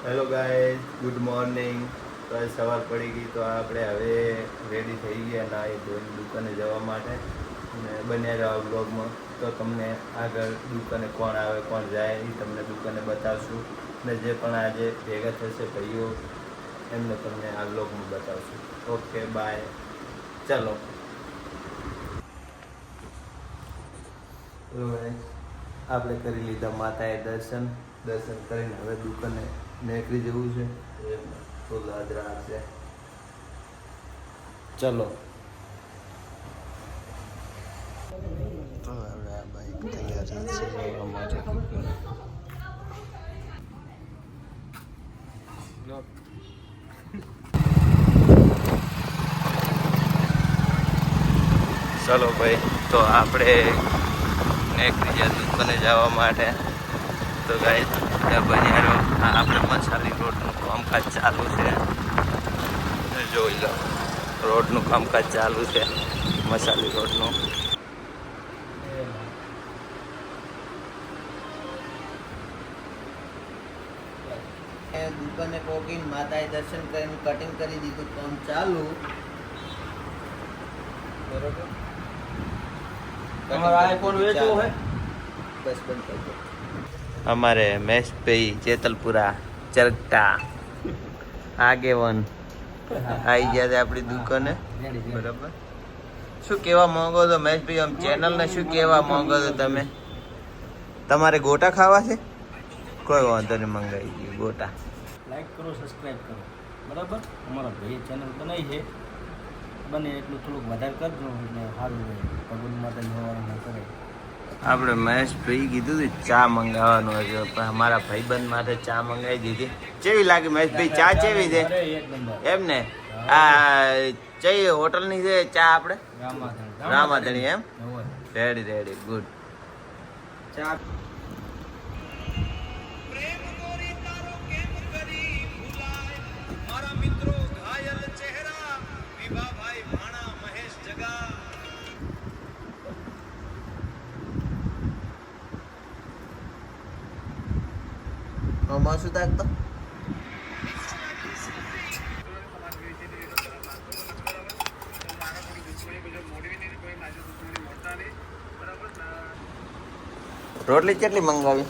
Hello guys, good morning. તો આજ સવાર પડી ગઈ તો આપણે હવે રેડી થઈ ગયા નાહી ધોઈને દુકાને જવા માટે. અને બન્યા રહ્યા બ્લોગમાં તો તમને આગળ દુકાને કોણ આવે કોણ જાય એ તમને દુકાને બતાવશું. અને જે પણ આજે ભેગા થશે ભાઈઓ એમને તમને આ બ્લોગમાં બતાવશું. ઓકે બાય, ચાલો. આપણે કરી લીધા માતાએ દર્શન કરીને હવે દુકાને નીકળી જવું છે. તો દાદરા છે, ચલો. તો હવે આ બાઈક તૈયાર છે જવા માટે. ચલો ભાઈ, તો આપણે નીકળી ગયા દુકાને જવા માટે. તો ગાઈસ બન્યા રહો. આપણે મસાલી રોડનું કામકાજ ચાલુ છે, જોઈ લો. રોડનું કામકાજ ચાલુ છે, મસાલી રોડનું. દુકાને પહોંચીને માતાએ દર્શન કરીને કટિંગ કરી દીધું, કામ ચાલુ. બરોબર. તમારો આઈફોન વેચવો હે? બસ બંધ કરી દો. અમારે મહેશભાઈ જેતલપુરા ચરકટા આગેવન આવી ગયા છે આપણી દુકાને. બરાબર. શું કહેવા માંગો છો મહેશભાઈ? આમ ચેનલને શું કહેવા માંગો છો તમે? તમારે ગોટા ખાવા છે? કોઈ વાંધો નહીં, મંગાવી દઈએ ગોટા. લાઈક કરો, સબસ્ક્રાઈબ કરો, બરાબર. અમારા ભાઈ ચેનલ બનાવી છે, બને એટલું થોડુંક વધારે કરજો એટલે સારું રહે. ભગવાન માતા જવાનું કરે. આપણે મહેશભાઈ કીધું હતું ચા મંગાવવાનું હતું, પણ અમારા ભાઈબંધ માટે ચા મંગાવી દીધી. કેવી લાગે મહેશભાઈ? ચા કેવી છે? એમ ને, આ ચઈ હોટલની છે ચા? આપણે રામાધણી. એમ? Ready, good. ચા શું તાકતો રોટલી કેટલી મંગાવી?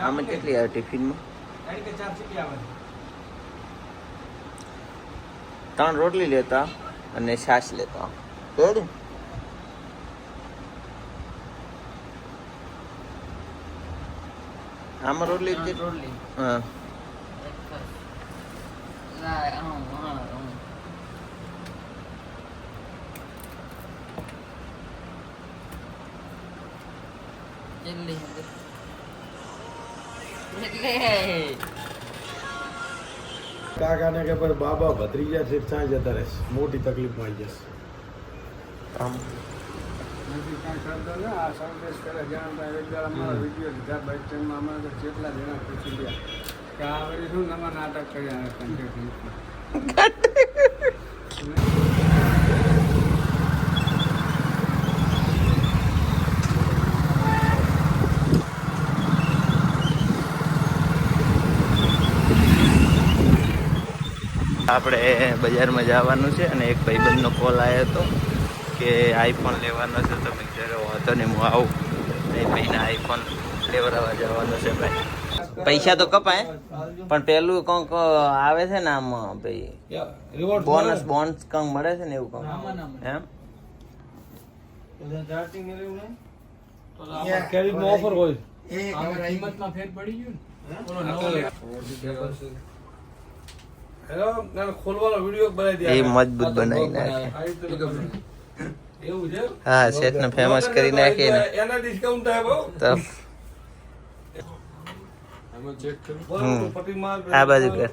આમાં કેટલી આવે ટિફિનમાં? 3 રોટલી લેતા અને છાશ લેતા. રેડી? આમાં રોટલી હા. કાકા ને કે ભાઈ બાબા ભત્રીજા છે, ત્યાં જતા રહેશે, મોટી તકલીફ આવી જશે. જેટલા જણા પૂછી ગયા કે આ વળી શું નવા નાટક કર્યા. આપણે બજારમાં જવાનું છે અને એક ભાઈબંધનો કોલ આવ્યો હતો કે આઈફોન લેવાનો છે. તો મેં જ્યારે વાંધો નહીં, હું આવું. એ ભાઈને આઈફોન લેવડાવવા જવાનો છે ભાઈ. પૈસા તો કપાય, પણ પેલું કંઈક આવે છે ને આમ ભાઈ, બોનસ કંઈક મળે છે ને એવું કંઈક. એમ ઓફર હોય કિંમતમાં ફેર પડી ગયું ને. ખોલવાનો વિડીયો બનાવી દે, એ મજબૂત બનાવી નાખે. એવું છે. હા, સેટને ફેમસ કરી નાખીએ ને એના ડિસ્કાઉન્ટ થાય બહુ. તો આ બાજુ કર.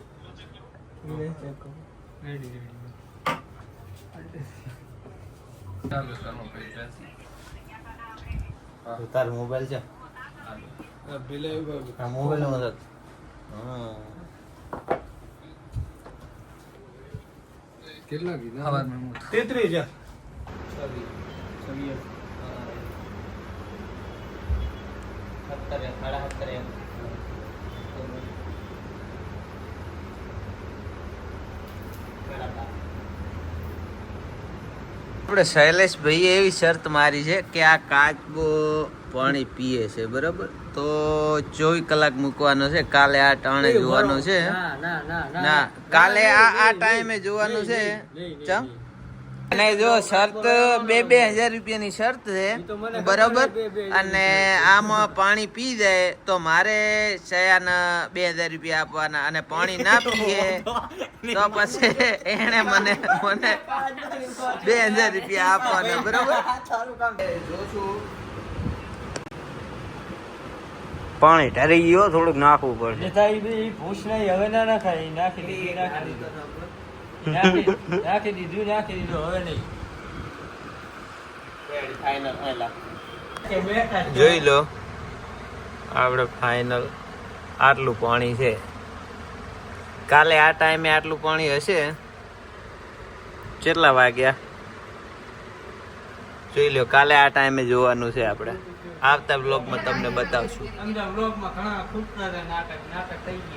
તારો મોબાઈલ છે? મોબાઈલ નો મદદ. કેટલા કીધા? 33,000. આપણે શૈલેષભાઈએ એવી શરત મારી છે કે આ કાચબો પાણી પીએ છે, બરાબર? તો 24 કલાક મૂકવાનો છે. કાલે આ ટાણે જોવાનું છે. ના, કાલે આ ટાઈમે જોવાનું છે. ચમ અને જો શરત 2,000 રૂપિયાની શરત છે, બરાબર? અને આમાં પાણી પી જાય તો મારે સયાને 2,000 રૂપિયા આપવાના, અને પાણી ના પીએ તો પછી એને મને 2,000 રૂપિયા આપવાના, બરાબર? પાણી ઠરી ગયો, થોડુંક નાખવું પડશે. ભૂસ નહીં હવે ના નાખાય. નાખી દીધું હવે નહીં. જોઈ લો, આપણે ફાઇનલ આટલું પાણી છે. કાલે આ ટાઈમે આટલું પાણી હશે. કેટલા વાગ્યા જોઈ લો. કાલે આ ટાઈમે જોવાનું છે. આપણે આવતા બ્લોગમાં તમને બતાવશું. અંદર બ્લોગમાં ઘણા ખૂટતા નાટક થઈ ગયા.